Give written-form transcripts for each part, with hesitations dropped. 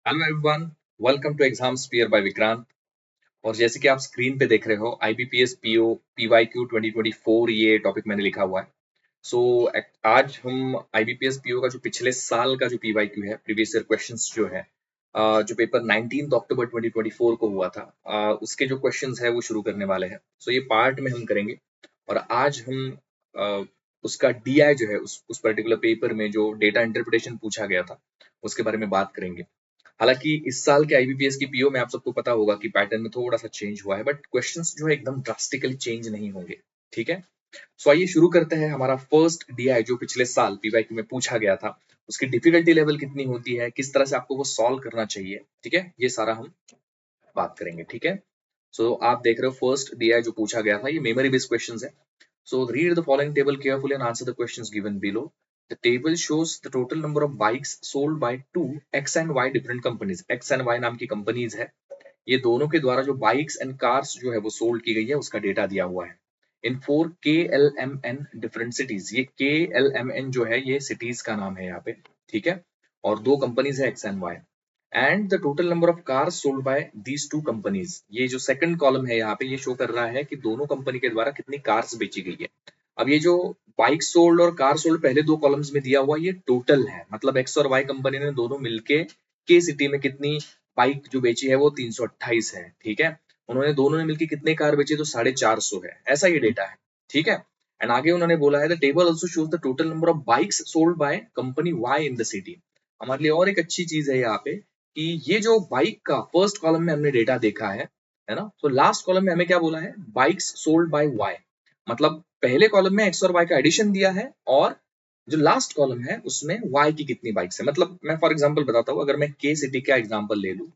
Hello everyone, welcome to exam sphere by Vikrant. और जैसे कि आप स्क्रीन पे देख रहे हो, आईबीपीएस पीओ पीवाईक्यू 2024 ये टॉपिक मैंने लिखा हुआ है। सो आज हम आईबीपीएस पीओ का जो पिछले साल का जो पीवाईक्यू है, प्रीवियस ईयर क्वेश्चंस जो है, जो पेपर 19 अक्टूबर 2024 को हुआ था, उसके जो क्वेश्चंस है वो शुरू करने वाले हैं। सो ये पार्ट में हम करेंगे। और आज हम अ, उसका डीआई जो है, उस पर्टिकुलर पेपर में जो डेटा इंटरप्रिटेशन पूछा गया था उसके बारे में बात करेंगे। हालांकि इस साल के आईबीपीएस की पीओ में आप सबको पता होगा कि पैटर्न में थोड़ा सा चेंज हुआ है, बट क्वेश्चंस जो है एकदम ड्रास्टिकली चेंज नहीं होंगे। ठीक है। सो आइए शुरू करते हैं। हमारा फर्स्ट डीआई जो पिछले साल पीवाईक्यू में पूछा गया था, उसकी डिफिकल्टी लेवल कितनी होती है, किस तरह से आपको वो सॉल्व करना चाहिए, ठीक है, ये सारा हम बात करेंगे। ठीक है। सो आप देख रहे हो फर्स्ट डीआई जो पूछा गया था, ये मेमोरी बेस्ड क्वेश्चंस है। So read the following table carefully and answer the questions given below. The table shows the total number of bikes sold by two X and Y different companies. X and Y नाम की companies है। ये दोनों के द्वारा जो bikes and cars जो है वो सोल्ड की गई है, उसका डेटा दिया हुआ है। इन 4 KLMN डिफरेंट सिटीज। ये KLMN जो है ये सिटीज का नाम है यहाँ पे। ठीक है। और दो कंपनीज है X and Y. And the total number of cars sold by these two companies. ये जो सेकंड कॉलम है यहाँ पे, ये शो कर रहा है कि दोनों कंपनी के द्वारा कितनी कार्स बेची गई है। अब ये जो बाइक सोल्ड और कार सोल्ड पहले दो कॉलम्स में दिया हुआ, ये टोटल है। मतलब एक्स और वाई कंपनी ने दोनों मिलके के सिटी में कितनी बाइक जो बेची है वो 328 है। ठीक है। उन्होंने दोनों ने मिलकर कितने कार बेचे, तो 450 है। ऐसा ये डेटा है। ठीक है। एंड आगे उन्होंने बोला है the table also shows the total number of bikes sold by company Y in the city. हमारे लिए और एक अच्छी चीज है यहाँ पे कि ये जो बाइक का फर्स्ट कॉलम में हमने डेटा देखा है ना, तो लास्ट कॉलम में हमें क्या बोला है, बाइक्स सोल्ड बाय वाई। मतलब पहले कॉलम में एक्स और वाई का एडिशन दिया है, और जो लास्ट कॉलम है उसमें वाई की कितनी बाइक्स है। मतलब मैं फॉर एग्जांपल बताता हूँ, अगर मैं के सिटी का एग्जांपल ले लूं,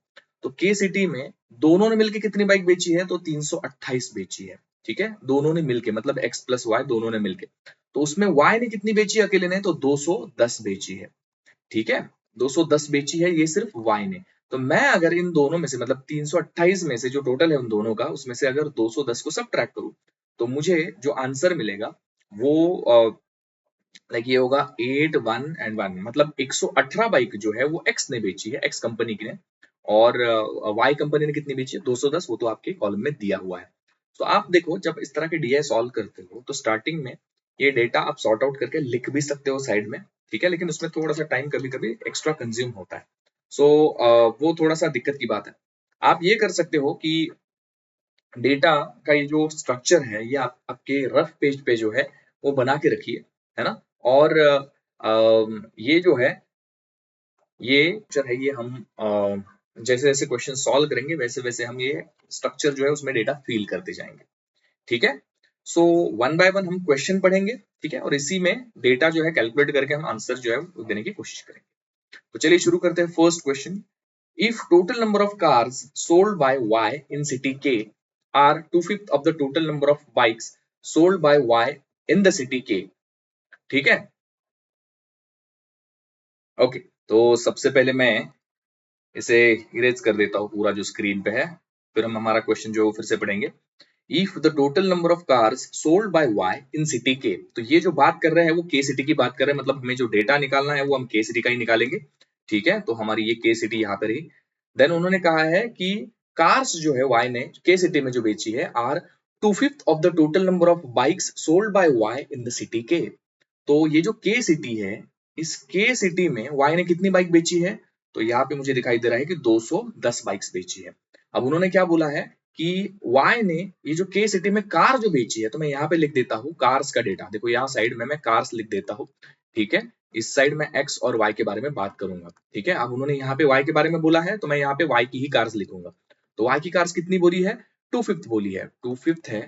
तो के सिटी में दोनों ने मिलके कितनी बाइक बेची है, तो 328 बेची है। ठीक है। दोनों ने मिलके, मतलब एक्स प्लस वाई दोनों ने मिलके। तो उसमें वाई ने कितनी बेची अकेले ने, तो 210 बेची है। ठीक है। 210 बेची है ये सिर्फ वाई ने। तो मैं अगर इन दोनों में से, मतलब 328 में से जो टोटल है उन दोनों का, उसमें से अगर 210 को सब ट्रैक करूं, तो मुझे जो आंसर मिलेगा वो लाइक ये होगा 8 1 एंड 1। मतलब 118 बाइक जो है वो एक्स ने बेची है, एक्स कंपनी की ने। और वाई कंपनी ने कितनी बेची है, 210। वो तो आपके कॉलम में दिया हुआ है। तो आप देखो, जब इस तरह के डीआई सॉल्व करते हो तो स्टार्टिंग में ये डेटा आप सॉर्ट आउट करके लिख भी सकते हो साइड में। ठीक है। लेकिन उसमें थोड़ा सा टाइम कभी कभी एक्स्ट्रा कंज्यूम होता है। सो वो थोड़ा सा दिक्कत की बात है। आप ये कर सकते हो कि डेटा का ये जो स्ट्रक्चर है, ये आपके रफ पेज पे जो है वो बना के रखिए, है ना। और ये जो है, ये स्ट्रक्चर है, ये हम जैसे जैसे क्वेश्चन सॉल्व करेंगे वैसे वैसे हम ये स्ट्रक्चर जो है उसमें डेटा फिल करते जाएंगे। ठीक है। सो वन बाय वन हम क्वेश्चन पढ़ेंगे। ठीक है। और इसी में डेटा जो है कैलकुलेट करके हम आंसर जो है वो देने की कोशिश करेंगे। तो चलिए शुरू करते हैं। First question, if total number of cars sold by Y in city K are 2/5 of the total number of bikes sold by Y in the city K। ठीक है। ओके। तो सबसे पहले मैं इसे इरेज कर देता हूँ पूरा जो स्क्रीन पे है। फिर हम हमारा क्वेश्चन जो फिर से पढ़ेंगे। If the total number of cars sold by Y in city K, तो ये जो बात कर रहे हैं वो के सिटी की बात कर रहे हैं। मतलब हमें जो डेटा निकालना है वो हम के सिटी का ही निकालेंगे। ठीक है। तो हमारी ये के सिटी यहाँ पे रही। देन उन्होंने कहा है कि कार्स जो है वाई ने के सिटी में जो बेची है are 2/5 of the total number of bikes sold by Y in the city K. तो ये जो के सिटी है, इस के सिटी में वाई ने कितनी बाइक बेची है, तो यहाँ पे मुझे दिखाई दे रहा है कि 210 बाइक्स बेची है। अब उन्होंने क्या बोला है कि वाई ने ये जो के सिटी में कार जो बेची है, तो मैं यहाँ पे लिख देता हूँ कार्स का डेटा। देखो यहाँ साइड में मैं कार्स लिख देता हूँ। ठीक है। इस साइड में एक्स और वाई के बारे में बात करूंगा। ठीक है। अब उन्होंने यहाँ पे वाई के बारे में बोला है, तो मैं यहाँ पे वाई की ही कार्स लिखूंगा। तो वाई की कार्स कितनी बोली है, 2/5 बोली है। 2/5 है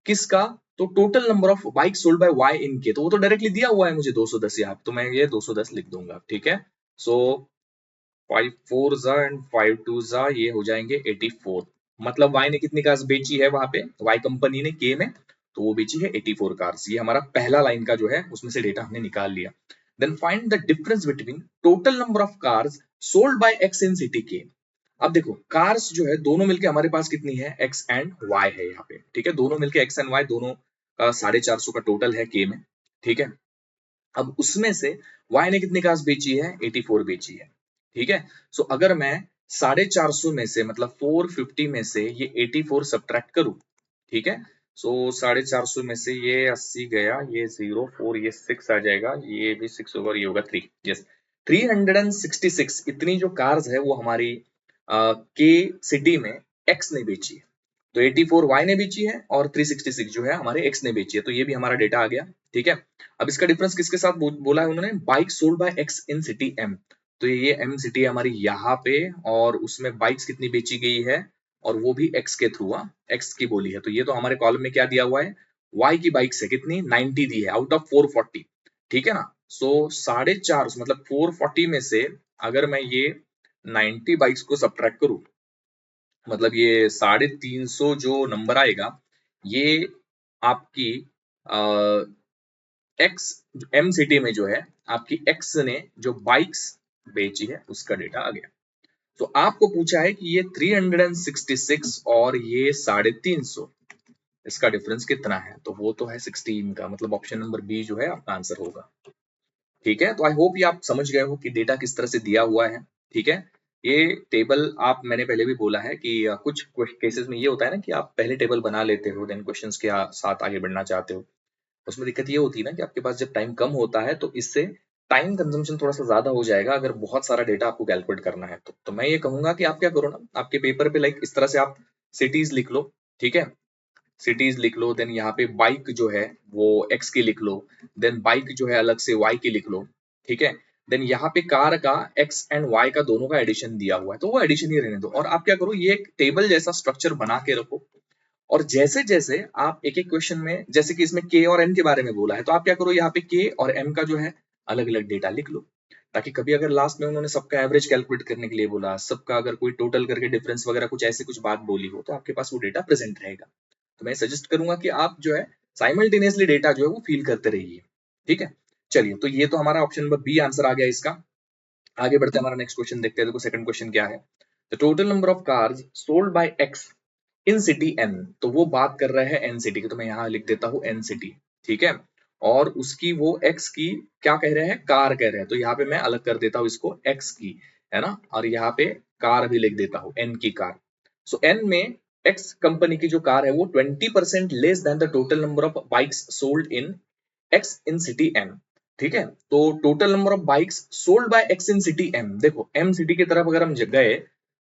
किसका, तो total number of bike sold by Y इनके। तो वो तो डायरेक्टली दिया हुआ है मुझे 210 यहाँ पे, तो मैं ये 210 लिख दूंगा। ठीक है। सो 5 4 जा एंड 5 2 जा, ये हो जाएंगे 84। मतलब वाई ने कितनी कार्स बेची है वहां पे, वाई कंपनी ने के में, तो वो बेची है 84 कार्स। ये हमारा पहला लाइन का जो है उसमें से डेटा हमने निकाल लिया। Then find the difference between total number of cars sold by X in city K. अब देखो कार्स जो है दोनों मिलके हमारे पास कितनी है, एक्स एंड वाई है यहाँ पे। ठीक है। दोनों मिलके एक्स एंड वाई दोनों का 450 का टोटल है के में। ठीक है। अब उसमें से वाई ने कितनी कार्स बेची है, 84 बेची है। ठीक है। सो अगर मैं 450 में से मतलब 450 में से ये 84 सब्ट्रैक्ट करूं, ठीक है। सो 450 में से ये 80 गया, ये 04, ये 6 आ जाएगा, ये भी 6 होगा और ये होगा 3। यस, 366 इतनी जो कार्स है वो हमारी के सिटी में एक्स ने बेची है। तो 84 वाई ने बेची है और 366 जो है हमारे एक्स ने बेची है। तो ये भी हमारा डेटा आ गया, ठीक है। अब इसका डिफरेंस किसके साथ बोला है उन्होंने, bike sold by X in city M. तो ये एम सिटी है हमारी यहाँ पे, और उसमें बाइक्स कितनी बेची गई है, और वो भी एक्स के थ्रू, एक्स की बोली है। तो ये तो हमारे कॉलम में क्या दिया हुआ है, वाई की बाइक्स है कितनी, 90 दी है आउट ऑफ 440, ठीक है ना। सो 450 मतलब 440 में से अगर मैं ये 90 बाइक्स को सब्ट्रैक्ट करूं, मतलब ये 350 जो नंबर आएगा, ये आपकी एक्स एम सिटी में जो है आपकी एक्स ने जो बाइक्स बेची है उसका डेटा आ गया। तो आपको पूछा है कि ये 366 और ये 350, इसका डिफरेंस कितना है, तो वो तो है 16 का, मतलब ऑप्शन नंबर बी जो है आपका आंसर होगा। ठीक है, तो आई होप ये आप समझ गए हो कि डेटा किस तरह से दिया हुआ है। ठीक है, ये टेबल आप, मैंने पहले भी बोला है कि कुछ केसेस में ये होता है ना कि आप पहले टेबल बना लेते हो, देन क्वेश्चंस के साथ आगे बढ़ना चाहते हो। उसमें दिक्कत ये होती है ना कि आपके पास जब टाइम कम होता है तो इससे टाइम कंजम्पशन थोड़ा सा ज्यादा हो जाएगा अगर बहुत सारा डेटा आपको कैलकुलेट करना है तो मैं ये कहूंगा कि आप क्या करो ना, आपके पेपर पे लाइक इस तरह से आप सिटीज लिख लो, ठीक है। सिटीज लिख लो, देन यहाँ पे बाइक जो है वो एक्स की लिख लो, देन बाइक जो है अलग से वाई की लिख लो, ठीक है। देन यहाँ पे कार का एक्स एंड वाई का दोनों का एडिशन दिया हुआ है तो वो एडिशन ही रहने दो, और आप क्या करो, ये एक टेबल जैसा स्ट्रक्चर बना के रखो। और जैसे जैसे आप एक एक क्वेश्चन में, जैसे कि इसमें के और एम के बारे में बोला है, तो आप क्या करो, यहाँ पे के और एम का जो है अलग अलग डेटा लिख लो, ताकि कभी अगर लास्ट में उन्होंने सबका एवरेज कैलकुलेट करने के लिए बोला, सबका अगर कोई टोटल करके डिफरेंस वगैरह कुछ ऐसे कुछ बात बोली हो, तो आपके पास वो डेटा प्रेजेंट रहेगा। तो मैं सजेस्ट करूंगा कि आप जो है साइमल्टेनियसली डेटा जो है वो फील करते रहिए। ठीक है, चलिए, तो ये तो हमारा ऑप्शन नंबर बी आंसर आ गया इसका। आगे बढ़ते हैं, हमारा नेक्स्ट क्वेश्चन देखते हैं। देखो सेकंड क्वेश्चन क्या है, the total number of cars sold by X in city N. तो वो बात कर रहा है एन सिटी की, तो मैं यहाँ लिख देता हूँ एन सिटी, ठीक है। और उसकी वो एक्स की क्या कह रहे हैं, कार कह रहे हैं, तो यहाँ पे मैं अलग कर देता हूँ इसको एक्स की, है ना, और यहाँ पे कार भी लिख देता हूँ, एन की कार। सो एन में एक्स कंपनी की जो कार है वो 20% less than the total number of bikes sold in X in city M. ठीक है, तो total number of bikes sold by X in city M, देखो एम सिटी की तरफ अगर हम गए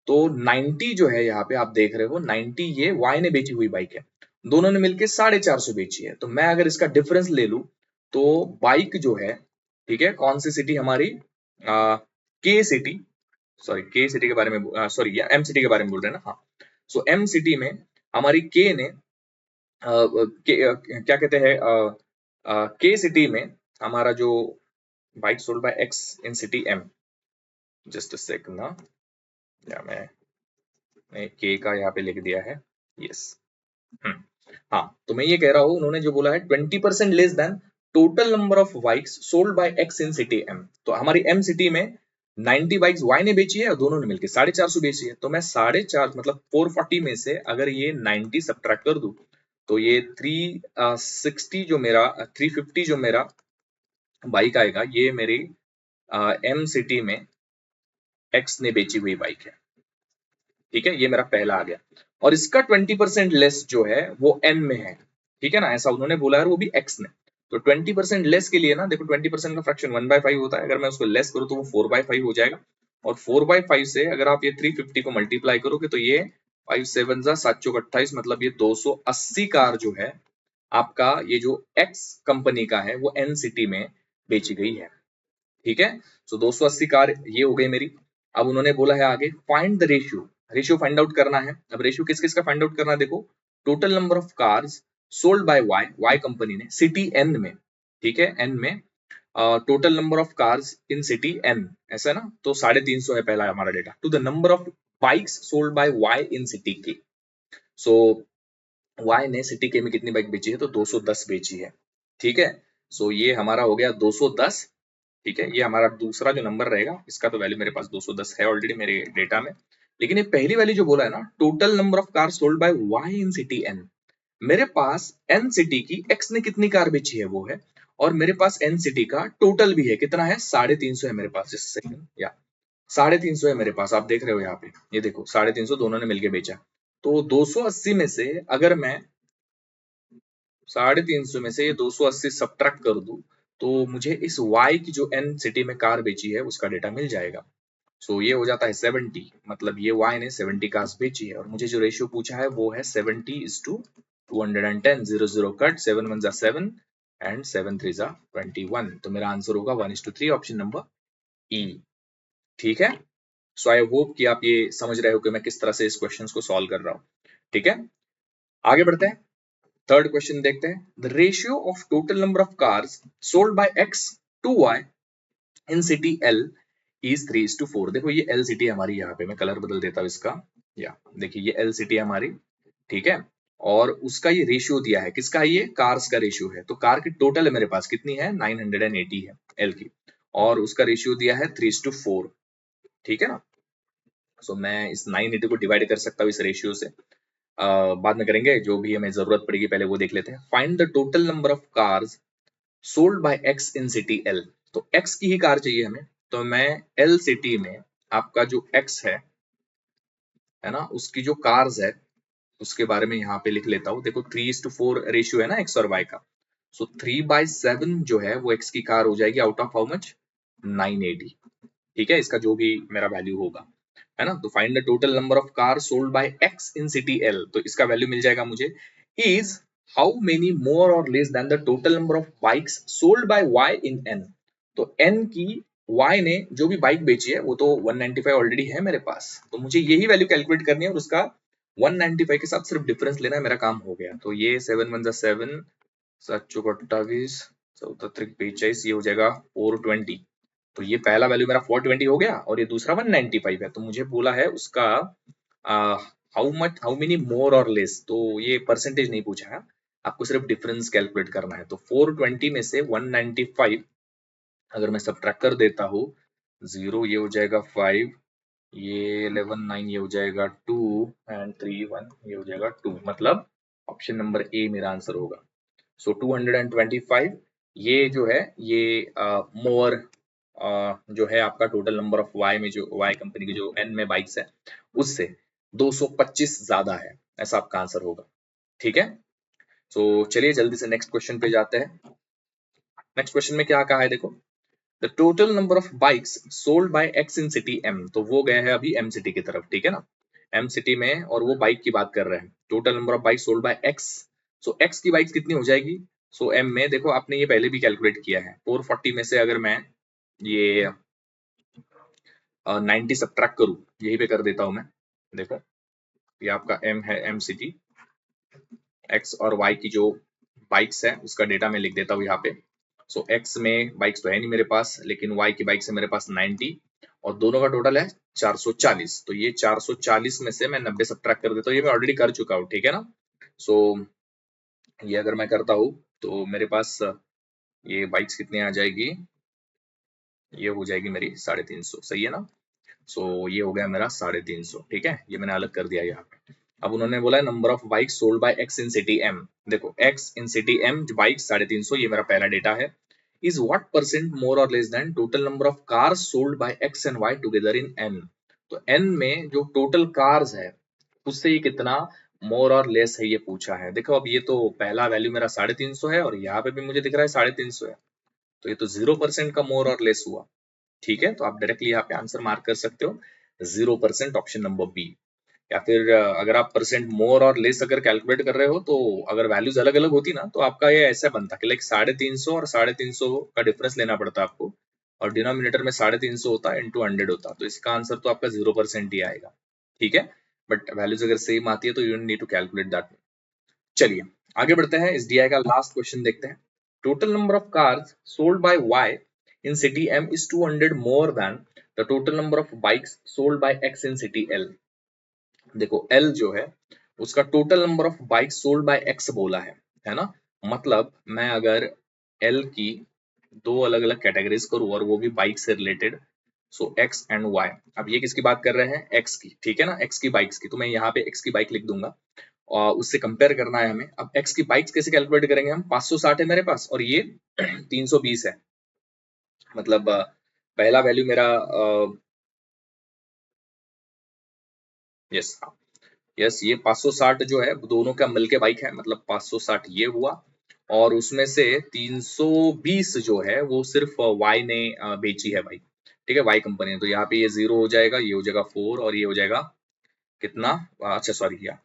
तो 90 जो है यहाँ पे आप देख रहे हो, 90 ये वाई ने बेची हुई बाइक है, दोनों ने मिलके 450 बेची है। तो मैं अगर इसका डिफरेंस ले लूं तो बाइक जो है, ठीक है, कौन सी सिटी हमारी, के सिटी, सॉरी के सिटी के बारे में, सॉरी एम सिटी के बारे में बोल रहे हैं ना, हाँ। सो एम सिटी में हमारी के ने क्या कहते हैं, के सिटी में हमारा जो bike sold by X in city M, just a second ना, या मैं के का यहाँ पे लिख दिया है, यस। हाँ, तो मैं ये कह रहा हूँ, उन्होंने जो बोला है 20% less than total number of bikes sold by X in city M. तो हमारी एम सिटी में 90 बाइक्स वाई ने बेची है और दोनों ने मिलकर 450 बेची है। तो मैं 450 मतलब 440 में से अगर ये 90 सब्ट्रैक्ट कर दूं तो ये 360 जो मेरा 350 जो मेरा बाइक आएगा, ये मेरी एम सिटी में एक्स ने बेची हुई बाइक है। ठीक है, ये मेरा पहला आ गया। और इसका 20% लेस जो है वो एन में है, ठीक है ना, ऐसा उन्होंने बोला है, वो भी एक्स ने। तो 20% लेस के लिए ना, देखो 20% का फ्रैक्शन 1/5 होता है, अगर मैं उसको लेस करूँ तो वो 4/5 हो जाएगा। और 4/5 से अगर आप ये 350 को मल्टीप्लाई करोगे तो ये 5 7 7 चौक 28, मतलब ये 280 कार जो है आपका, ये जो एक्स कंपनी का है वो एन सिटी में बेची गई है। ठीक है, सो 280 कार ये हो गई मेरी। अब उन्होंने बोला है आगे find the ratio, ratio find out करना है। अब रेशियो किस किस का फाइंड आउट करना है, देखो total number of cars sold by Y, Y company ने सिटी एन में, ठीक है, एन में total number of cars in city N, ऐसा है ना, तो 350 है पहला हमारा डेटा, to the number of bikes sold by Y in city K. So Y ने सिटी के में कितनी बाइक बेची है, तो 210 बेची है। ठीक है, सो ये हमारा हो गया 210। ठीक है, ये हमारा दूसरा जो नंबर रहेगा, इसका तो वैल्यू मेरे पास 210 है ऑलरेडी मेरे डेटा में। लेकिन ये पहली वाली जो बोला है ना, total number of car sold by Y in city N, मेरे पास एन सिटी की एक्स ने कितनी कार बेची है वो है, और मेरे पास एन सिटी का टोटल भी है, कितना है, 350 है मेरे पास, इस सेकंड या 350 है मेरे पास, आप देख रहे हो यहाँ पे, ये देखो 350 दोनों ने मिलके बेचा। तो 280 में से अगर मैं 350 में से ये 280 सब्ट्रैक्ट कर दूं, तो मुझे इस Y की जो N सिटी में कार बेची है उसका डेटा मिल जाएगा। सो ये हो जाता है 70, मतलब ये Y ने 70 कार्स बेची है और मुझे जो रेशियो पूछा है वो है 70:210। 0 कट, 7 1 7 एंड 7 3 21। तो मेरा आंसर होगा 1:3, ऑप्शन नंबर ई। ठीक है, सो आई होप कि आप ये समझ रहे हो कि मैं किस तरह से इस क्वेश्चन को सॉल्व कर रहा हूँ। ठीक है, आगे बढ़ते हैं, थर्ड क्वेश्चन देखते हैं। The ratio of total number of cars sold by X to Y in city L is 3:4। देखो ये एल सिटी हमारी, यहाँ पे मैं कलर बदल देता हूँ इसका, या देखिए ये एल सिटी हमारी, ठीक है, और उसका ये रेशियो दिया है, किसका है ये, कार्स का रेशियो है। तो कार की टोटल है मेरे पास कितनी है, 980 है एल की, और उसका रेशियो दिया है 3:4। ठीक है ना, सो मैं इस 980 को डिवाइड कर सकता हूँ इस रेशियो से, बाद में करेंगे, जो भी हमें जरूरत पड़ेगी पहले वो देख लेते हैं। Find the total number of cars sold by X in city L. तो एक्स की ही कार चाहिए हमें, तो मैं एल सिटी में आपका जो एक्स है ना, उसकी जो कार्स है उसके बारे में यहाँ पे लिख लेता हूँ। देखो 3:4 रेशियो है ना एक्स और वाई का, सो 3/7 जो है वो एक्स की कार हो जाएगी आउट ऑफ हाउ मच, 980। ठीक है, इसका जो भी मेरा वैल्यू होगा, है ना। तो find the total number of car sold by X in city L, तो इसका वैल्यू मिल जाएगा मुझे, is how many more or less than the total number of bikes sold by Y in N. तो N की Y ने जो भी bike बेची है वो तो 195 ऑलरेडी है मेरे पास, तो मुझे यही वैल्यू कैलकुलेट करनी है और उसका 195 के साथ सिर्फ डिफरेंस लेना है, मेरा काम हो गया। तो ये 7 1 7, 7 चौक 28, 14 3 25, ये हो जाएगा 420। तो ये पहला वैल्यू मेरा 420 हो गया और ये दूसरा 195 है। तो मुझे बोला है उसका how many more or less, तो ये परसेंटेज नहीं पूछा है, आपको सिर्फ डिफरेंस कैलकुलेट करना है। तो 420 में से 195 अगर मैं सब्ट्रैक्ट कर देता हूँ, 0 ये हो जाएगा 5, ये 11 9 ये हो जाएगा 2 एंड 3 1 ये हो जाएगा 2, मतलब ऑप्शन नंबर ए मेरा आंसर होगा। सो 225 ये जो है ये मोर जो है आपका टोटल नंबर ऑफ वाई में, जो वाई कंपनी की जो एन में बाइक्स है उससे 225 ज्यादा है, ऐसा आपका आंसर होगा। ठीक है, तो चलिए जल्दी से नेक्स्ट क्वेश्चन पे जाते हैं। नेक्स्ट क्वेश्चन में क्या कहा है, देखो the total number of bikes sold by X in city M. तो वो गए हैं अभी एम सिटी की तरफ, ठीक है ना, एम सिटी में, और वो बाइक की बात कर रहे हैं। Total number of bike sold by x, so x की बाइक्स कितनी हो जाएगी, सो एम में देखो आपने ये पहले भी कैलकुलेट किया है, 440 में से अगर मैं ये 90 सब्ट्रैक्ट करूं, यही पे कर देता हूं मैं, देखो ये आपका एम है, एम सिटी, एक्स और वाई की जो बाइक्स है उसका डेटा मैं लिख देता हूँ यहाँ पे। सो एक्स में बाइक्स तो है नहीं मेरे पास, लेकिन वाई की बाइक्स है मेरे पास 90, और दोनों का टोटल है 440। तो ये 440 में से मैं 90 सब्ट्रैक्ट कर देता हूँ, ये मैं ऑलरेडी कर चुका हूँ, ठीक है ना। सो ये अगर मैं करता हूँ तो मेरे पास ये बाइक्स कितनी आ जाएगी, ये हो जाएगी मेरी 350, सही है ना। सो ये हो गया मेरा 350, ठीक है, ये मैंने अलग कर दिया यहाँ पे। अब उन्होंने बोला है number of bike sold by X in city M. देखो एक्स इन सिटी एम जो बाइक 350, ये मेरा पहला डेटा है, is what percent more or less than total number of cars sold by X and Y together in N. तो N में जो total cars है उससे ये कितना मोर और लेस है ये पूछा है। देखो अब ये तो पहला वैल्यू मेरा 350 है और यहाँ पे भी मुझे दिख रहा है 350 है, तो ये तो 0% का मोर और लेस हुआ। ठीक है, तो आप डायरेक्टली यहाँ पे आंसर मार्क कर सकते हो 0%, ऑप्शन नंबर बी। या फिर अगर आप परसेंट मोर और लेस अगर कैलकुलेट कर रहे हो, तो अगर वैल्यूज अलग अलग होती ना तो आपका ये ऐसा बनता कि लाइक 350 और 350 का डिफरेंस लेना पड़ता आपको, और डिनोमिनेटर में 350 होता इंटू 100 होता, तो इसका आंसर तो आपका 0% ही आएगा। ठीक है, बट वैल्यूज अगर सेम आती है तो you need to calculate that. चलिए आगे बढ़ते हैं, इस डीआई का लास्ट क्वेश्चन देखते हैं। Total number of cars sold by Y in city M is 200 more than the total number of bikes sold by X in city L. देखो L जो है उसका total number of bike sold by X बोला है ना, मतलब मैं अगर एल की दो अलग अलग कैटेगरीज करूँ और वो भी बाइक से related, so X and Y. अब ये किसकी बात कर रहे हैं, एक्स की, ठीक है ना, एक्स की बाइक्स की, तो मैं यहाँ पे एक्स की बाइक लिख दूंगा और उससे कंपेयर करना है हमें। अब एक्स की बाइक्स कैसे कैलकुलेट करेंगे हम, 560 है मेरे पास और ये 320 है, मतलब पहला वैल्यू मेरा यस, हाँ, यस, ये 560 जो है दोनों का मिलके बाइक है, मतलब 560 ये हुआ, और उसमें से 320 जो है वो सिर्फ वाई ने बेची है भाई। ठीक है, वाई कंपनी ने। तो यहाँ पे ये 0 हो जाएगा, ये हो जाएगा 4, और ये हो जाएगा कितना, अच्छा सॉरी, या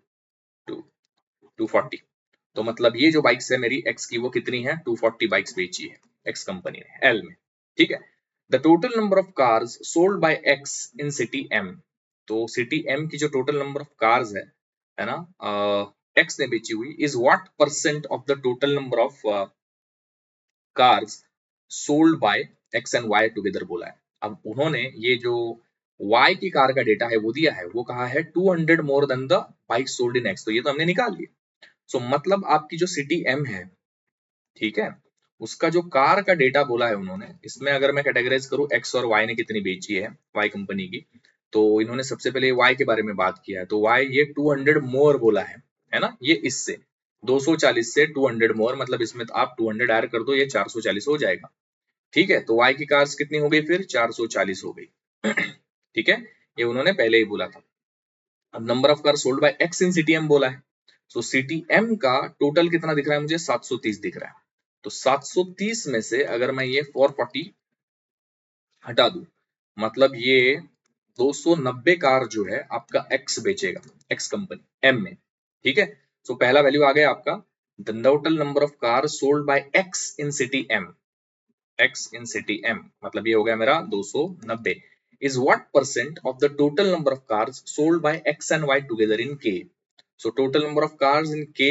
240। तो मतलब ये जो बाइक्स है मेरी एक्स की, वो कितनी है, 240 बाइक्स बेची है एक्स कंपनी ने एल में। ठीक है, the total number of cars sold by X in city M. तो सिटी एम की जो टोटल नंबर ऑफ कार्स है ना, एक्स ने बेची हुई, is what percent of the total number of cars sold by X and Y together बोला है। अब उन्होंने ये जो वाई की कार का डेटा है वो दिया है, वो कहा है 200 more than the bike sold in x, तो ये तो हमने निकाल लिया। सो मतलब आपकी जो सिटी एम है, ठीक है, उसका जो कार का डेटा बोला है उन्होंने, इसमें अगर मैं कैटेगराइज करूं एक्स और वाई ने कितनी बेची है, वाई कंपनी की, तो इन्होंने सबसे पहले वाई के बारे में बात किया है। तो वाई ये 200 मोर बोला है ना, ये इससे 240 से 200 मोर, मतलब इसमें तो आप 200 ऐड कर दो, ये 440 हो जाएगा। ठीक है, तो वाई की कार्स कितनी हो गई फिर, 440 हो गई। ठीक है, ये उन्होंने पहले ही बोला था। अब number of car sold by X in CTM बोला है, तो सीटीएम का टोटल कितना दिख रहा है मुझे, 730 दिख रहा है। तो 730 में से अगर मैं ये 440 हटा दूं, मतलब ये 290 कार जो है आपका एक्स बेचेगा, एक्स कंपनी एम में। ठीक है, तो पहला वैल्यू आ गया आपका, the total number of car sold by X in city M, X in city M, मतलब ये हो गया मेरा 290, is what percent of the total number of cars sold by X and Y together in K? So total number of cars in K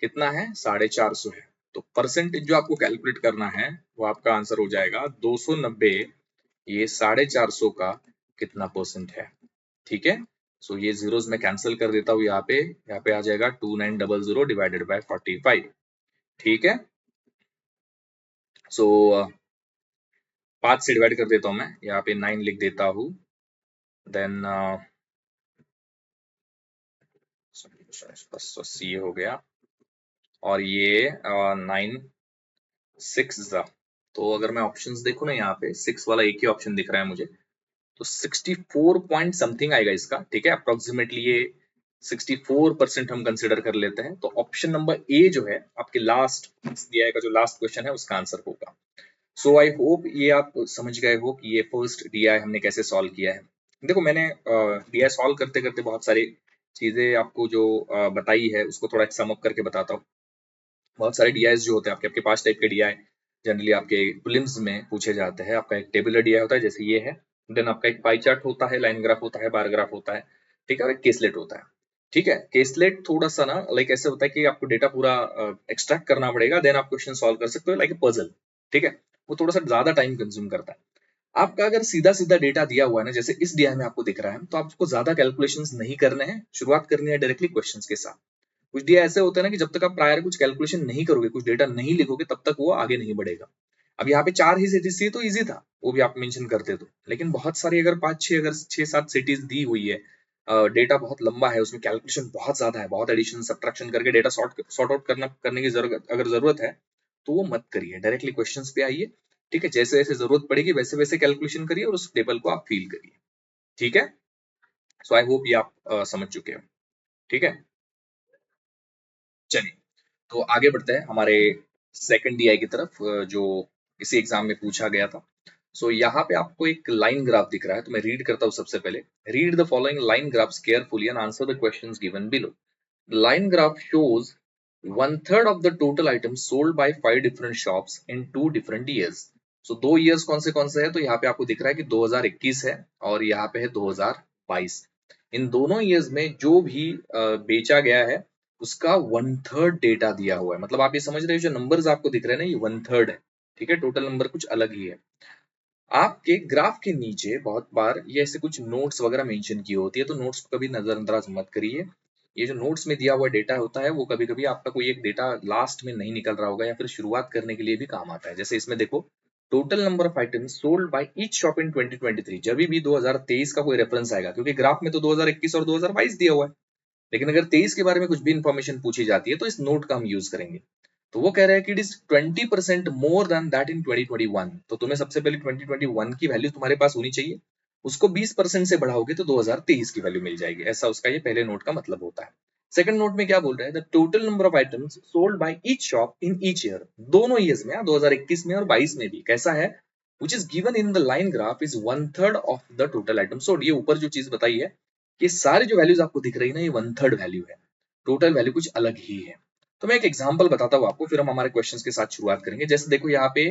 कितना है, 450 है। तो percentage जो आपको कैलकुलेट करना है वो आपका आंसर हो जाएगा 290, ये 450 का कितना परसेंट है। ठीक है, सो ये जीरोस मैं कैंसिल कर देता हूँ, यहाँ पे आ जाएगा 2900 डिवाइडेड बाय 45। ठीक है, सो 5 से डिवाइड कर देता हूँ मैं, यहाँ पे 9 लिख देता हूँ, देन बस ये हो गया, और ये 9 6 तो अगर मैं ऑप्शंस देखूँ ना, यहाँ पे 6 वाला एक ही ऑप्शन दिख रहा है मुझे, तो 64 पॉइंट समथिंग आएगा इसका। ठीक है, अप्रोक्सीमेटली ये 64% हम कंसिडर कर लेते हैं। तो ऑप्शन नंबर ए जो है आपके लास्ट दिया का जो लास्ट क्वेश्चन है उसका आंसर होगा। सो आई होप ये आप समझ गए हो कि ये फर्स्ट डीआई हमने कैसे सॉल्व किया है। देखो मैंने डीआई सॉल्व करते करते बहुत सारी चीजें आपको जो बताई है उसको थोड़ा सम अप करके बताता हूँ। बहुत सारे डीआईज जो होते हैं आपके 5 टाइप के डीआई जनरली आपके प्रीलिम्स में पूछे जाते हैं। आपका एक टेबुलर डीआई होता है जैसे ये है, देन आपका एक पाई चार्ट होता है, लाइन ग्राफ होता है, बार ग्राफ होता है, ठीक है, और एक केसलेट होता है। ठीक है, केसलेट थोड़ा सा ना लाइक ऐसे होता है कि आपको डेटा पूरा एक्सट्रैक्ट करना पड़ेगा, देन आप क्वेश्चन सॉल्व कर सकते हो लाइक ए पजल। ठीक है, वो थोड़ा सा ज्यादा टाइम कंज्यूम करता है। आपका अगर सीधा सीधा डेटा दिया हुआ है ना, जैसे इस डीआई में आपको दिख रहा है, तो आपको ज्यादा कैलकुलेशंस नहीं करने हैं, शुरुआत करनी है डायरेक्टली क्वेश्चंस के साथ। कुछ डीआई ऐसे होते हैं ना कि जब तक आप प्रायर कुछ कैलकुलेशन नहीं करोगे, कुछ डेटा नहीं लिखोगे, तब तक वो आगे नहीं बढ़ेगा। अब यहाँ पे 4 ही सिटीज थी तो इजी था, वो भी आप मेंशन करते तो, लेकिन बहुत सारी अगर 5-6 अगर 6-7 सिटीज दी हुई है, डेटा बहुत लंबा है, उसमें कैलकुलेशन बहुत ज्यादा है, बहुत एडिशन सब्ट्रैक्शन करके डेटा सॉर्ट आउट करने की जरूरत है, तो वो मत करिए, डायरेक्टली क्वेश्चंस पे आइए। ठीक है, जैसे जैसे जरूरत पड़ेगी वैसे वैसे कैलकुलेशन करिए और उस टेबल को आप फील करिए। ठीक है, सो आई होप ये आप समझ चुके हो। ठीक है, चलिए तो आगे बढ़ते हैं हमारे सेकंड डीआई की तरफ, जो इसी एग्जाम में पूछा गया था। सो यहाँ पे आपको एक लाइन ग्राफ दिख रहा है, तो मैं रीड करता हूँ सबसे पहले। Read the following line graphs carefully and answer the questions given below. line graph shows 1/3 of the total items sold by 5 different shops in 2 different years. So 2 years कौन से है, तो यहाँ पे आपको दिख रहा है कि 2021 है और यहाँ पे है 2022। इन दोनों years में जो भी बेचा गया है उसका 1/3 डेटा दिया हुआ है। मतलब आप ये समझ रहे हो, जो नंबर्स आपको दिख रहे हैं ना, ये 1/3 है। ठीक है, टोटल नंबर कुछ अलग ही है। आपके ग्राफ के नीचे बहुत बार ये ऐसे कुछ नोट्स वगैरह मेंशन की होती है, तो नोट्स को कभी नजरअंदाज मत करिए। ये जो नोट्स में दिया हुआ डेटा होता है वो कभी कभी आपका कोई एक डेटा लास्ट में नहीं निकल रहा होगा या फिर शुरुआत करने के लिए भी काम आता है। जैसे इसमें देखो, total number of items sold by each shop in 2023, जब भी 2023 का कोई रेफरेंस आएगा, क्योंकि ग्राफ में तो 2021 और 2022 दिया हुआ है, लेकिन अगर 23 के बारे में कुछ भी इंफॉर्मेशन पूछी जाती है तो इस नोट का हम यूज करेंगे। तो वो कह रहा है कि it is 20% more than that in 2021। तो तुम्हें सबसे पहले 2021 की वैल्यू तुम्हारे पास होनी चाहिए, उसको 20% से बढ़ाओगे तो 2023 की वैल्यू मिल जाएगी। ऐसा उसका ये पहले नोट का मतलब होता है। सेकंड नोट में क्या बोल रहा है, the total number of items sold by each shop in each year, दोनों ईयर्स में, 2021 में और 22 में भी कैसा है, which is given in the line graph is 1/3 of the total item sold। ये ऊपर जो चीज बताई है कि सारी जो वैल्यूज आपको दिख रही है ना, ये 1/3 वैल्यू है, टोटल वैल्यू कुछ अलग ही है। तो मैं एक एग्जांपल बताता हूँ आपको, फिर हम हमारे क्वेश्चंस के साथ शुरुआत करेंगे। जैसे देखो यहाँ पे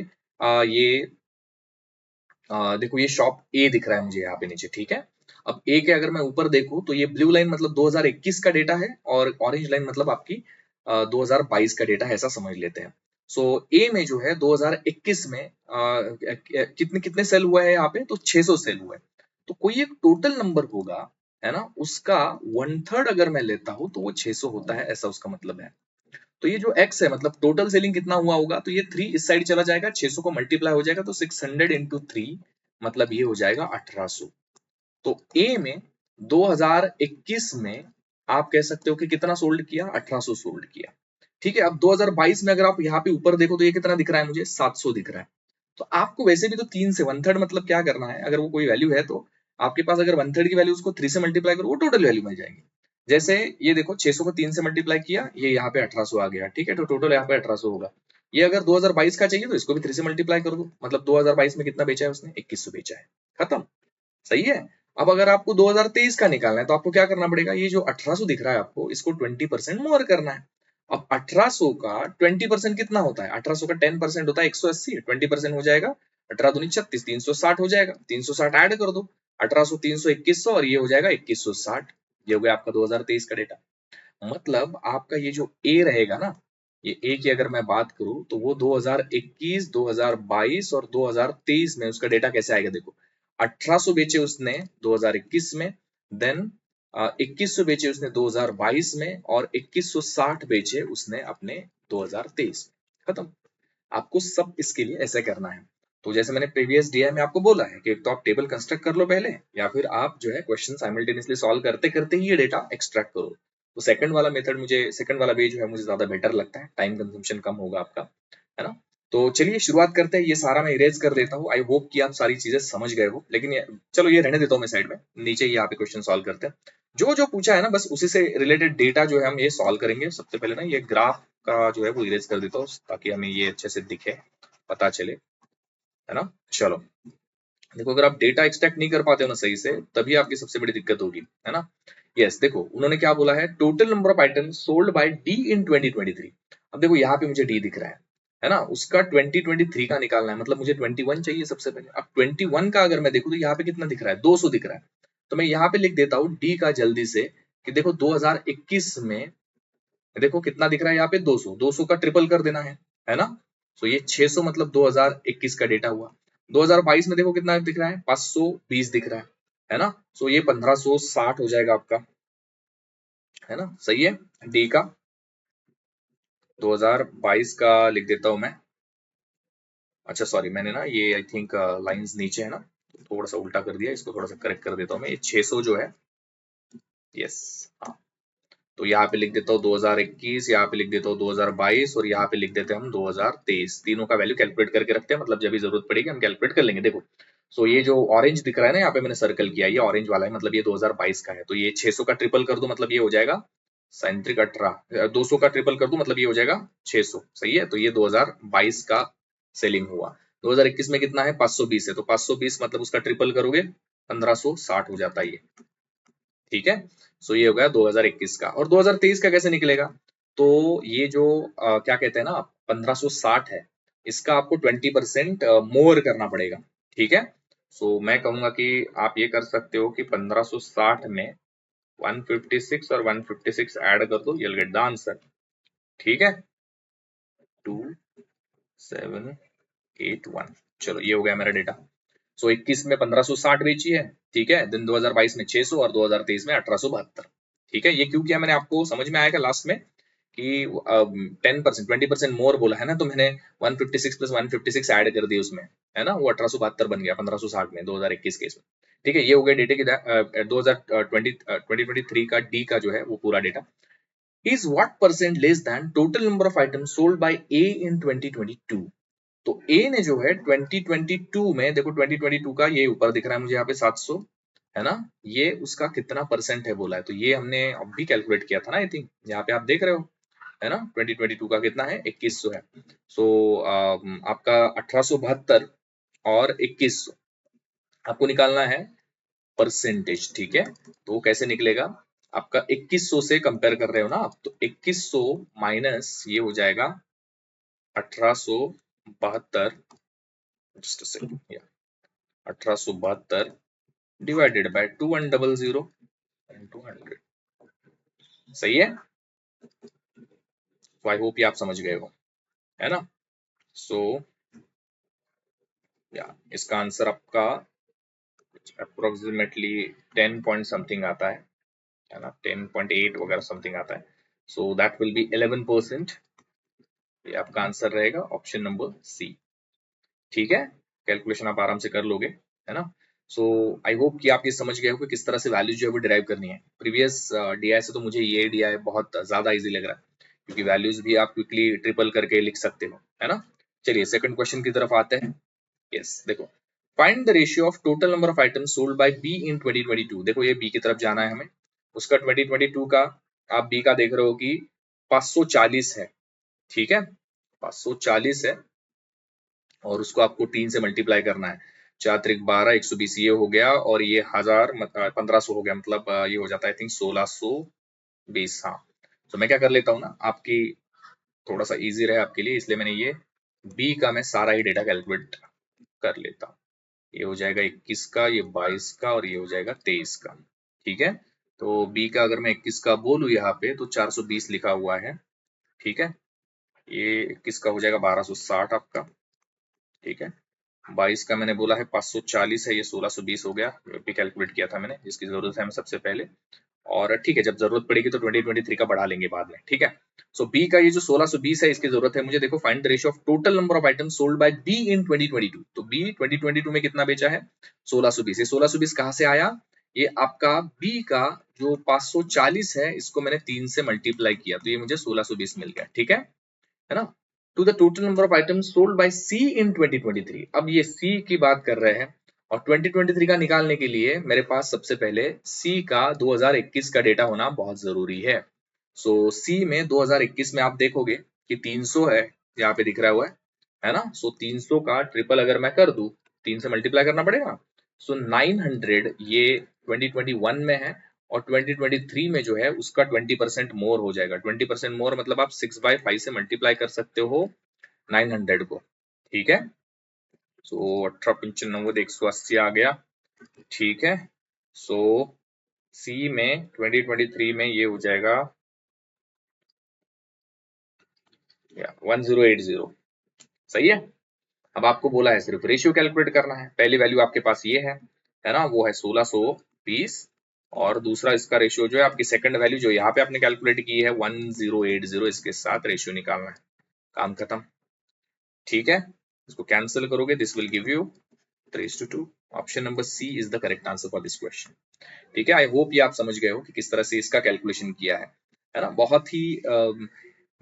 देखो ये शॉप ए दिख रहा है मुझे यहाँ पे नीचे, ठीक है। अब ए के अगर मैं ऊपर देखूं तो ये ब्लू लाइन मतलब 2021 का डेटा है और ऑरेंज लाइन मतलब आपकी 2022 का डेटा है, ऐसा समझ लेते हैं। सो ए में जो है 2021 में कितने कितने सेल हुआ है यहाँ पे, तो 600 सेल हुआ है। तो कोई एक टोटल नंबर होगा, है ना, उसका 1/3 अगर मैं लेता हूं तो वो 600 होता है, ऐसा उसका मतलब है। तो ये जो x है मतलब टोटल सेलिंग कितना हुआ होगा, तो ये 3 इस साइड चला जाएगा, 600 को मल्टीप्लाई हो जाएगा तो 600 इंटू 3 मतलब ये हो जाएगा 1800। तो A में 2021 में आप कह सकते हो कि कितना सोल्ड किया, 1800 सोल्ड किया। ठीक है, अब 2022 में अगर आप यहाँ पे ऊपर देखो तो ये कितना दिख रहा है मुझे, 700 दिख रहा है। तो आपको वैसे भी तो 3 से 1/3 मतलब क्या करना है, अगर वो कोई वैल्यू है तो आपके पास अगर 1/3 की वैल्यू उसको 3 से मल्टीप्लाई करो वो टोटल वैल्यू मिल जाएगी। जैसे ये देखो 600 को 3 से मल्टीप्लाई किया, ये यहाँ पे 1800 आ गया, ठीक है, तो टोटल यहाँ पे 1800 होगा। ये अगर 2022 का चाहिए तो इसको भी 3 से मल्टीप्लाई कर दो, मतलब 2022 में कितना बेचा है उसने, 2100 बेचा है, खत्म। सही है। अब अगर आपको 2023 का निकालना है तो आपको क्या करना पड़ेगा, ये जो 1800 दिख रहा है आपको, इसको 20% मोर करना है। अब 1800 का 20% कितना होता है, 1800 का 10% होता है 180, 20% हो जाएगा 18 दूनी 36, 360 हो जाएगा, 360 ऐड कर दो, 1800 300 2100 और ये हो जाएगा 2160। ये हो गया आपका 2023 का डेटा। मतलब आपका ये जो ए रहेगा ना, ये ए की अगर मैं बात करूं तो वो 2021, 2022 और 2023 में उसका डेटा कैसे आएगा, देखो 1800 बेचे उसने 2021 में, देन 2100 बेचे उसने 2022 में और 2160 बेचे उसने अपने 2023 में, खत्म। आपको सब इसके लिए ऐसे करना है। तो जैसे मैंने प्रीवियस डीआई में आपको बोला है कि एक तो आप टेबल कंस्ट्रक्ट कर लो पहले, या फिर आप जो है क्वेश्चन साइमल्टेनियसली सॉल्व करते करते ही ये डेटा एक्सट्रैक्ट करो। तो सेकंड वाला मेथड मुझे, सेकंड वाला वे जो है मुझे ज्यादा बेटर लगता है, टाइम कंजम्पशन कम होगा आपका, है ना। तो चलिए शुरुआत करते हैं, ये सारा मैं इरेज कर देता हूँ। आई होप कि आप सारी चीजें समझ गए हो, लेकिन चलो ये रहने देता हूँ मैं साइड में, नीचे ही यहाँ पे क्वेश्चन सॉल्व करते हैं। जो जो पूछा है ना बस उसी से रिलेटेड डेटा जो है हम ये सॉल्व करेंगे। सबसे पहले ना ये ग्राफ का जो है वो इरेज कर देता हूँ ताकि हमें ये अच्छे से दिखे, पता चले, है ना। चलो देखो, अगर आप डेटा एक्सट्रैक्ट नहीं कर पाते हो ना सही से, तभी आपकी सबसे बड़ी दिक्कत होगी, है ना। यस, देखो उन्होंने क्या बोला है, total number of item sold by D in 2023। अब देखो यहाँ पे मुझे डी दिख रहा है ना, उसका 2023 का निकालना है, मतलब मुझे 21 चाहिए सबसे पहले। अब 21 का अगर मैं देखूं तो यहाँ पे कितना दिख रहा है, 200 दिख रहा है। तो मैं यहाँ पे लिख देता हूँ डी का जल्दी से, कि देखो 2021 में देखो कितना दिख रहा है यहाँ पे, 200, 200 का ट्रिपल कर देना है ना। तो ये 600 मतलब 2021 का डेटा हुआ। 2022 में देखो कितना दिख रहा है, 520 दिख रहा है ना। तो ये 1560 हो जाएगा आपका, है ना। सही है, डी का 2022 का लिख देता हूं मैं। अच्छा सॉरी, मैंने ना ये आई थिंक लाइंस नीचे है ना, तो थोड़ा सा उल्टा कर दिया, इसको थोड़ा सा करेक्ट कर देता हूँ मैं। ये 600 जो है, यस, हाँ, तो यहाँ पे लिख देता हूँ 2021, यहाँ पे लिख देता हूँ 2022 और यहाँ पे लिख देते हैं हम 2023। तीनों का वैल्यू कैलकुलेट करके रखते हैं, मतलब जब भी जरूरत पड़ेगी हम कैलकुलेट कर लेंगे। देखो सो ये जो ऑरेंज दिख रहा है ना, यहाँ पे मैंने सर्कल किया, ये ऑरेंज वाला है, मतलब ये 2022 का है। तो ये 600 का ट्रिपल कर दो मतलब ये हो जाएगा सेंट्रिक 18, 200 का ट्रिपल कर दो मतलब ये हो जाएगा 600। सही है, तो ये 2022 का सेलिंग हुआ। 2021 में कितना है, 520 है, तो 520 मतलब उसका ट्रिपल करोगे 1560 हो जाता है ये, ठीक है। सो ये हो गया 2021 का। और 2023 का कैसे निकलेगा, तो ये जो क्या कहते हैं ना 1560 है, इसका आपको 20% मोर करना पड़ेगा, ठीक है। सो मैं कहूंगा कि आप ये कर सकते हो कि 1560 में 156 और 156 ऐड कर दो, you'll get the आंसर, ठीक है, 2781। चलो ये हो गया मेरा डेटा। सो 21 में 1560 बेची है, ठीक है, दिन 2022 में 600 और 2023 में 1872। ठीक है, ये क्यों किया मैंने, आपको समझ में आएगा लास्ट में कि 10% 20% मोर बोला है ना, तो मैंने 156 प्लस 156 ऐड कर दी उसमें, है ना, वो 1872 बन गया 1560 में 2021 के इसमें। ठीक है, ये हो गया डेटे की 2023 का डी का जो है वो पूरा data. Is what percent less than total number of items sold by A in 2022। तो ए ने जो है 2022 में, देखो 2022 का ये ऊपर दिख रहा है मुझे यहाँ पे 700, है ना, ये उसका कितना परसेंट है बोला है, तो ये हमने अभी कैलकुलेट किया था ना, आई थिंक यहाँ पे आप देख रहे हो, है ना, 2022 का कितना है, 2100 है। सो आपका 1872 और 2100 आपको निकालना है परसेंटेज, ठीक है। तो वो कैसे निकलेगा, आपका 2100 से कंपेयर कर रहे हो ना आप, तो 2100 माइनस ये हो जाएगा 1872, जस्ट अ सेकंड, या 1872 डिवाइडेड बाय 2100 इनटू 100, सही है। तो आई होप ये आप समझ गए हो, है ना। सो या इसका आंसर आपका अप्रोक्सीमेटली 10 पॉइंट समथिंग आता है ना, 10.8 वगैरह समथिंग आता है। So that will be 11%। ये आपका आंसर रहेगा ऑप्शन नंबर सी, ठीक है। कैलकुलेशन आप आराम से कर लोगे, है ना। सो आई होप कि आप ये समझ गए हो कि किस तरह से वैल्यू जो है वो डिराइव करनी है। प्रीवियस डीआई से तो मुझे ये डीआई बहुत ज्यादा इजी लग रहा है, क्योंकि वैल्यूज भी आप क्विकली ट्रिपल करके लिख सकते हो, है ना। चलिए सेकंड क्वेश्चन की तरफ आते हैं। यस, देखो, find the ratio of total number of items sold by be in 2022। देखो ये बी की तरफ जाना है हमें, उसका 2022 का, आप बी का देख रहे हो कि 540 है, ठीक है, 540 है, और उसको आपको 3 से मल्टीप्लाई करना है, 4 त्रिक 12, 120 ये हो गया, और ये 1000 1500 हो गया, मतलब ये हो जाता है आई थिंक 1620। हाँ, तो मैं क्या कर लेता हूँ ना, आपकी थोड़ा सा इजी रहे आपके लिए, इसलिए मैंने ये बी का मैं सारा ही डेटा कैलकुलेट कर लेता हूँ। ये हो जाएगा 21 का, ये 22 का, और ये हो जाएगा 23 का, ठीक है। तो बी का अगर मैं 21 का बोलूँ यहाँ पे, तो 420 लिखा हुआ है, ठीक है। ये 21 का हो जाएगा 1260 आपका, ठीक है। 22 का मैंने बोला है 540 है, ये 1620 हो गया, ये भी कैलकुलेट किया था मैंने, जिसकी जरूरत है हमें सबसे पहले, और ठीक है जब जरूरत पड़ेगी तो 2023 का बढ़ा लेंगे बाद में, ठीक है। सो बी का ये जो 1620 है, इसकी जरूरत है मुझे। देखो, find the ratio of total number of items sold by be in 2022। तो बी 2022 में कितना बेचा है, 1620। ये 1620 कहाँ से आया, ये आपका बी का जो 540 है, इसको मैंने 3 से मल्टीप्लाई किया, तो ये मुझे 1620 मिल गया, ठीक है ना। To the total number of items sold by C in 2023। अब ये सी की बात कर रहे हैं, और 2023 का निकालने के लिए मेरे पास सबसे पहले सी का 2021 का डेटा होना बहुत जरूरी है। सो सी में 2021 में आप देखोगे कि 300 है, यहाँ पे दिख रहा हुआ है ना। सो 300 का ट्रिपल अगर मैं कर दूं, 3 से मल्टीप्लाई करना पड़ेगा, सो 900 ये 2021 में है, और 2023 में जो है उसका 20% मोर हो जाएगा। 20% मोर मतलब आप 6/5 से मल्टीप्लाई कर सकते हो 900 को, ठीक है। सो 18×9 180 आ गया, ठीक है। सो सी में 2023 में ये हो जाएगा 1080, सही है। अब आपको बोला है सिर्फ रेशियो कैलकुलेट करना है। पहली वैल्यू आपके पास ये है ना, वो है 1620, और दूसरा इसका रेशियो जो है, आपकी सेकंड वैल्यू जो यहाँ पे आपने कैलकुलेट की है 1080, इसके साथ रेशियो निकालना है, काम खत्म, ठीक है। इसको कैंसिल करोगे, this will give you 3:2। Option number C is the correct answer for this question, ठीक है। आई होप ये आप समझ गए हो कि किस तरह से इसका कैलकुलेशन किया है ना। बहुत ही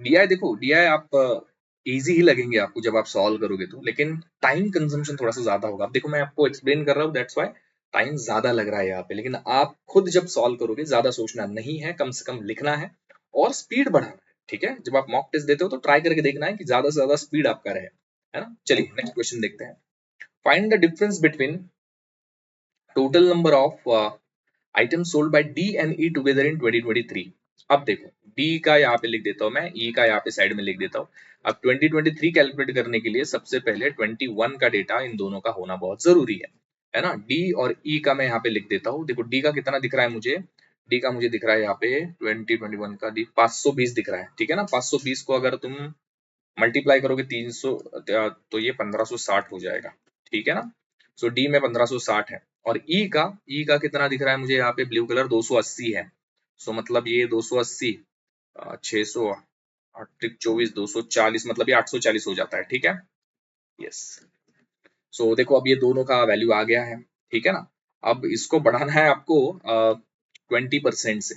डीआई, देखो डीआई आप इजी ही लगेंगे आपको जब आप सॉल्व करोगे तो, लेकिन टाइम कंजम्पशन थोड़ा सा ज्यादा होगा। अब देखो मैं आपको एक्सप्लेन कर रहा हूँ, दैट्स व्हाई टाइम ज्यादा लग रहा है यहाँ पे, लेकिन आप खुद जब सॉल्व करोगे, ज्यादा सोचना नहीं है, कम से कम लिखना है और स्पीड बढ़ाना है, ठीक है। जब आप मॉक टेस्ट देते हो तो ट्राई करके देखना है कि ज्यादा से ज्यादा स्पीड आपका रहे, है ना। चलिए नेक्स्ट क्वेश्चन देखते हैं। Find the difference between total number of item sold by D and E together in 2023। अब देखो, डी का यहाँ पे लिख देता हूँ मैं, ई का यहाँ पे साइड में लिख देता हूँ। अब 2023 कैलकुलेट करने के लिए सबसे पहले 21 का डेटा इन दोनों का होना बहुत जरूरी है ना। डी और ई का मैं यहाँ पे लिख देता हूँ। देखो डी का कितना दिख रहा है मुझे, डी का मुझे दिख रहा है यहाँ पे 2021 का डी 520 दिख रहा है, ठीक है ना। 520 को अगर तुम मल्टीप्लाई करोगे 300, तो ये 1560 हो जाएगा, ठीक है ना। सो डी में 1560 है, और ई का कितना दिख रहा है मुझे यहाँ पे, ब्लू कलर 280 है। सो मतलब ये 280, 600, 8×24 240, मतलब ये 840 हो जाता है, ठीक है। यस, सो देखो अब ये दोनों का वैल्यू आ गया है, ठीक है ना। अब इसको बढ़ाना है आपको 20% से,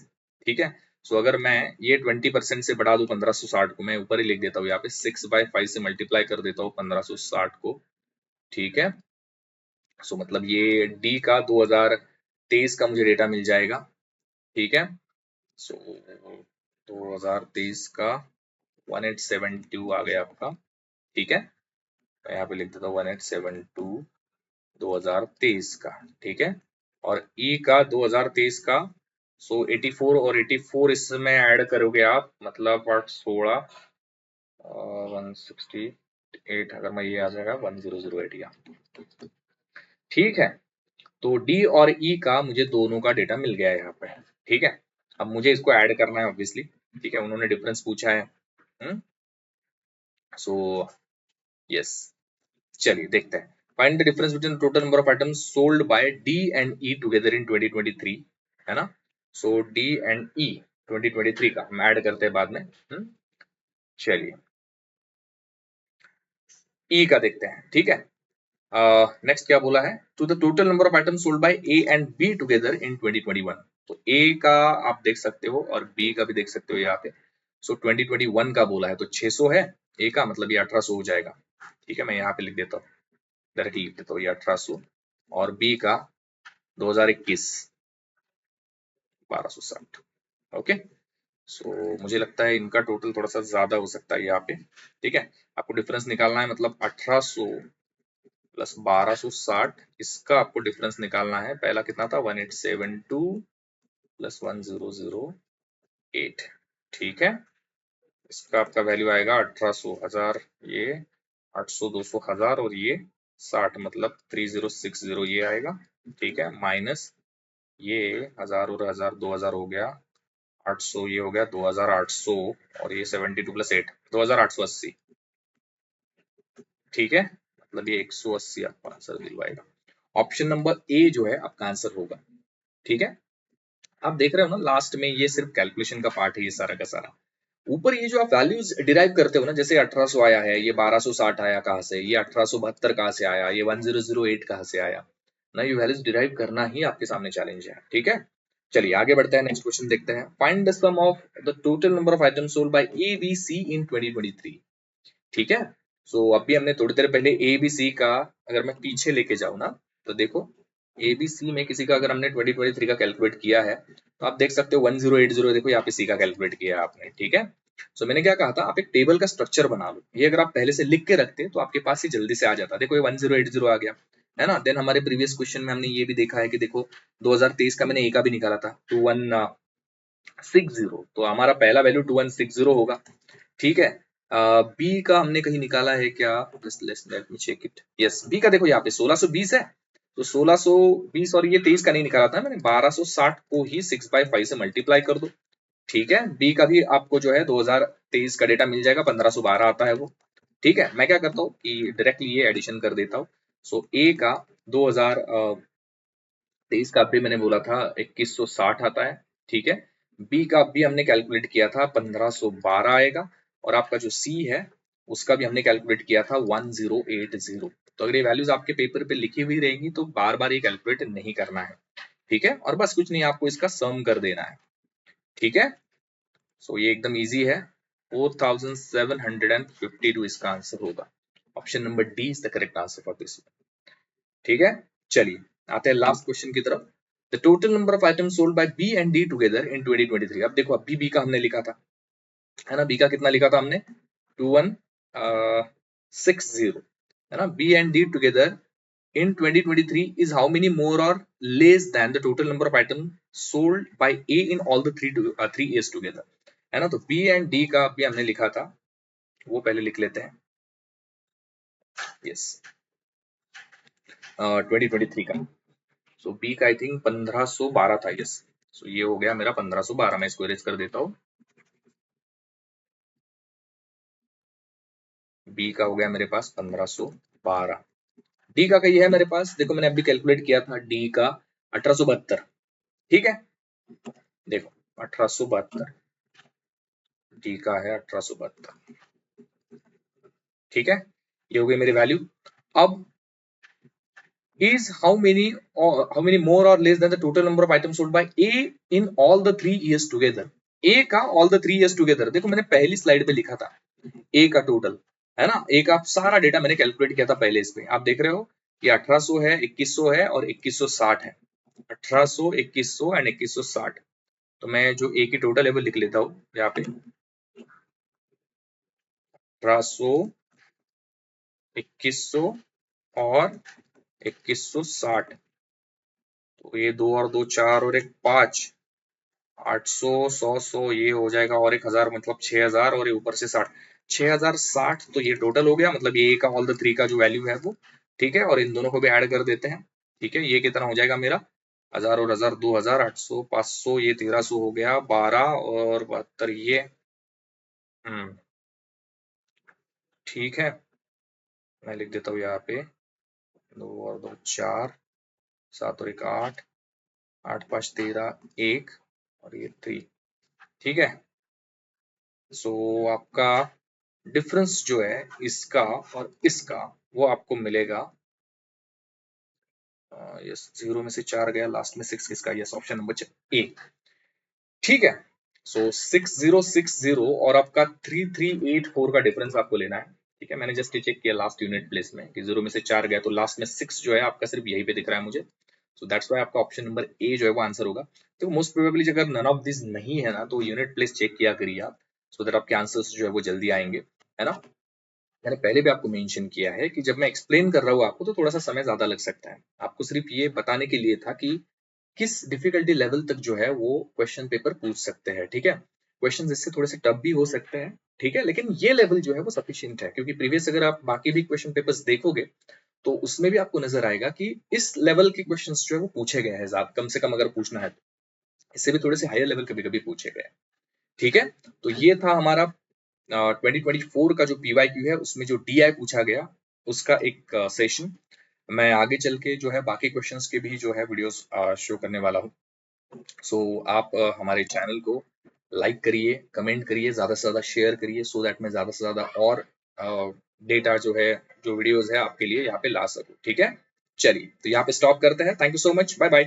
ठीक है। सो अगर मैं ये 20% से बढ़ा दूं 1560 को, मैं ऊपर ही लिख देता हूँ यहाँ पे 6/5 से मल्टीप्लाई कर देता हूँ 1560 को, ठीक है। सो मतलब ये डी का 2023 का मुझे डेटा मिल जाएगा, ठीक है। सो 2023 का 1872 आ गया आपका, ठीक है। मैं यहाँ पे लिख देता हूँ 1872 2023 का, ठीक है। और ई का 2023 का, सो 84 और 84 इसमें ऐड करोगे आप, मतलब 816 168, अगर मैं ये आ जाएगा 1008 या, ठीक है। तो डी और ई का मुझे दोनों का डेटा मिल गया है यहाँ पे, ठीक है। अब मुझे इसको ऐड करना है ऑब्वियसली, ठीक है, उन्होंने डिफरेंस पूछा है। सो यस, चलिए देखते हैं। Find the difference between total number of items sold by D and E together in 2023, है ना। सो डी एंड ई 2023 का हम ऐड करते हैं बाद में। चलिए ई का देखते हैं, ठीक है। नेक्स्ट क्या बोला है, to the total number of items sold by A and B together in 2021। तो ए का आप देख सकते हो और बी का भी देख सकते हो यहाँ पे। सो 2021 का बोला है तो 600 है ए का, मतलब ये 1800 हो जाएगा, ठीक है। मैं यहाँ पे लिख देता हूँ, डायरेक्टली लिख देता हूँ ये 1800, और बी का 2021 1260, ओके। सो मुझे लगता है इनका टोटल थोड़ा सा ज्यादा हो सकता है यहाँ पे, ठीक है। आपको डिफरेंस निकालना है, मतलब 1800 प्लस 1260, इसका आपको डिफरेंस निकालना है। पहला कितना था 1872 प्लस 1008, ठीक है। इसका आपका वैल्यू आएगा 1800 हजार, ये 800 200 हजार, और ये 60 मतलब 3060 ये आएगा, ठीक है। माइनस ये 1000 और 1000 2000 हो गया 800, ये हो गया 2800, और ये 72 प्लस 8 2880, ठीक है। मतलब ये 180 आपका आंसर दिलवाएगा। ऑप्शन नंबर ए जो है आपका आंसर होगा, ठीक है। आप देख रहे हो ना, लास्ट में ये सिर्फ कैलकुलेशन का पार्ट है ये सारा का सारा। ऊपर ये जो आप वैल्यूज डिराइव करते हो ना, जैसे 1800 आया है, ये 1260 आया कहाँ से, ये 1872 कहाँ से आया, ये 1008 कहाँ से आया ना, ये वैल्यूज डिराइव करना ही आपके सामने चैलेंज है, ठीक है। चलिए आगे बढ़ते हैं, नेक्स्ट क्वेश्चन देखते हैं। Find the sum of the total number of items sold by A B C in 2023, ठीक है। सो अभी हमने थोड़ी देर पहले ए बी सी का, अगर मैं पीछे लेके जाऊं ना, तो देखो ए बी सी में किसी का अगर हमने 2023 का कैलकुलेट किया है, तो आप देख सकते हो 1080, देखो यहाँ पे सी का कैलकुलेट किया है आपने, ठीक है। सो मैंने क्या कहा था, आप एक टेबल का स्ट्रक्चर बना लो, ये अगर आप पहले से लिख के रखते तो आपके पास ही जल्दी से आ जाता। देखो ये 1080 आ गया, है ना। देन हमारे प्रीवियस क्वेश्चन में हमने ये भी देखा है कि देखो 2023 का मैंने ए का भी निकाला था 2160, तो हमारा पहला वैल्यू 2160 होगा, ठीक है। बी का हमने कहीं निकाला है क्या, let me check it. Yes, B का देखो यहाँ पे 1620 है, तो 1620 और ये 23 का नहीं निकाला था मैंने, 1260 को ही 6/5 से मल्टीप्लाई कर दो, ठीक है। बी का भी आपको जो है 2023 का डेटा मिल जाएगा, 1512 आता है वो, ठीक है। मैं क्या करता हूँ कि डायरेक्टली ये एडिशन कर देता हूँ। सो ए का 2023 का भी मैंने बोला था 2160 आता है, ठीक है। बी का भी हमने कैलकुलेट किया था 1512 आएगा, और आपका जो सी है उसका भी हमने कैलकुलेट किया था 1080। तो अगर ये वैल्यूज आपके पेपर पे लिखी हुई रहेंगी तो बार बार ये कैलकुलेट नहीं करना है, ठीक है। और बस कुछ नहीं, आपको इसका सम कर देना है, ठीक है। सो ये एकदम इजी है, 4752 इसका आंसर होगा। Option number D is the correct answer for this, ठीक है। चलिए आते हैं लास्ट क्वेश्चन की तरफ। The total number of items sold by B and D together in 2023। अब देखो अभी बी का हमने लिखा था, है ना। बी का कितना लिखा था हमने 2160, है ना। B and D together in 2023 is how many more or less than the total number of items sold by A in all the three A's together, है ना। तो B एंड D का भी हमने लिखा था, वो पहले लिख लेते हैं। यस, 2023 का, सो B का आई थिंक 1512 था, यस। सो ये हो गया मेरा 1512, मैं इसको इरेज कर देता हूँ। B का हो गया मेरे पास 1512। D का कही है मेरे पास, देखो मैंने अभी कैलकुलेट किया था, D का 1872, ठीक है। देखो 1872 D का है 1872, ठीक है। ये हो गई मेरी वैल्यू। अब is how many more or less than the total number of items sold by A in all the 3 years together, ए का ऑल द 3 इयर्स टुगेदर, देखो मैंने पहली स्लाइड पे लिखा था ए का टोटल, है ना, ए का सारा डेटा मैंने कैलकुलेट किया था पहले इस पे, आप देख रहे हो ये 1800 है, 2100 है और 2160 है, 1800, 2100 एंड 2160। तो मैं जो ए की टोटल है वो लिख लेता हूँ यहाँ पे, 1800, 2100 और 2160। तो ये दो और दो चार और एक पांच, 800, 100, 100 ये हो जाएगा और 1000, मतलब 6000 और ये ऊपर से 60, 6060। तो ये टोटल हो गया, मतलब ये का ऑल द थ्री का जो वैल्यू है वो, ठीक है, और इन दोनों को भी ऐड कर देते हैं, ठीक है। ये कितना हो जाएगा मेरा, 1000 और 1000, 2000, 800, 500, ये 1300 हो गया, 12 और 72 ये। ठीक है, मैं लिख देता हूँ यहाँ पे, दो और दो चार, सात और एक आठ, आठ पाँच 13, एक और ये 3, ठीक है। सो आपका डिफरेंस जो है इसका और इसका वो आपको मिलेगा, यस, 0 में से 4 गया, लास्ट में 6 किसका, यस, ऑप्शन नंबर ए, ठीक है। सो 6060 और आपका 3384 का डिफरेंस आपको लेना है, ठीक है। मैंने जस्ट चेक किया लास्ट यूनिट प्लेस में कि 0 में से 4 गया, तो लास्ट में 6 जो है आपका सिर्फ यहीं पे दिख रहा है मुझे, सो दैट्स वाई आपका ऑप्शन नंबर ए जो है वो आंसर होगा। तो मोस्ट प्रोबेबली अगर नन ऑफ दिस नहीं है ना, तो यूनिट प्लेस चेक किया करिए आप, सो दैट आपके आंसर्स जो है वो जल्दी आएंगे, है ना। मैंने पहले भी आपको मेंशन किया है कि जब मैं एक्सप्लेन कर रहा हूँ आपको तो थोड़ा सा समय ज्यादा लग सकता है, आपको सिर्फ ये बताने के लिए था कि किस डिफिकल्टी लेवल तक जो है वो क्वेश्चन पेपर पूछ सकते हैं, ठीक है। क्वेश्चन इससे थोड़े से टफ भी हो सकते हैं, ठीक है, लेकिन ये लेवल जो है वो सफिशिएंट है, क्योंकि प्रीवियस अगर आप बाकी भी क्वेश्चन पेपर्स देखोगे तो उसमें भी आपको नजर आएगा कि इस लेवल के क्वेश्चंस जो है वो पूछे गए हैं, कम से कम अगर पूछना है तो इससे भी थोड़े से हायर लेवल कभी कभी पूछे गए हैं, ठीक है। तो ये था हमारा 2024 का जो पीवाईक्यू है उसमें जो डीआई पूछा गया उसका एक सेशन। मैं आगे चल के जो है बाकी क्वेश्चंस के भी जो है वीडियोस शो करने वाला हूँ। सो आप हमारे चैनल को लाइक करिए, कमेंट करिए, ज्यादा से ज्यादा शेयर करिए, सो दैट मैं ज्यादा से ज्यादा और डेटा जो है, जो वीडियोस है आपके लिए यहाँ पे ला सकूँ, ठीक है। चलिए, तो यहाँ पे स्टॉप करते हैं। Thank you so much, bye bye.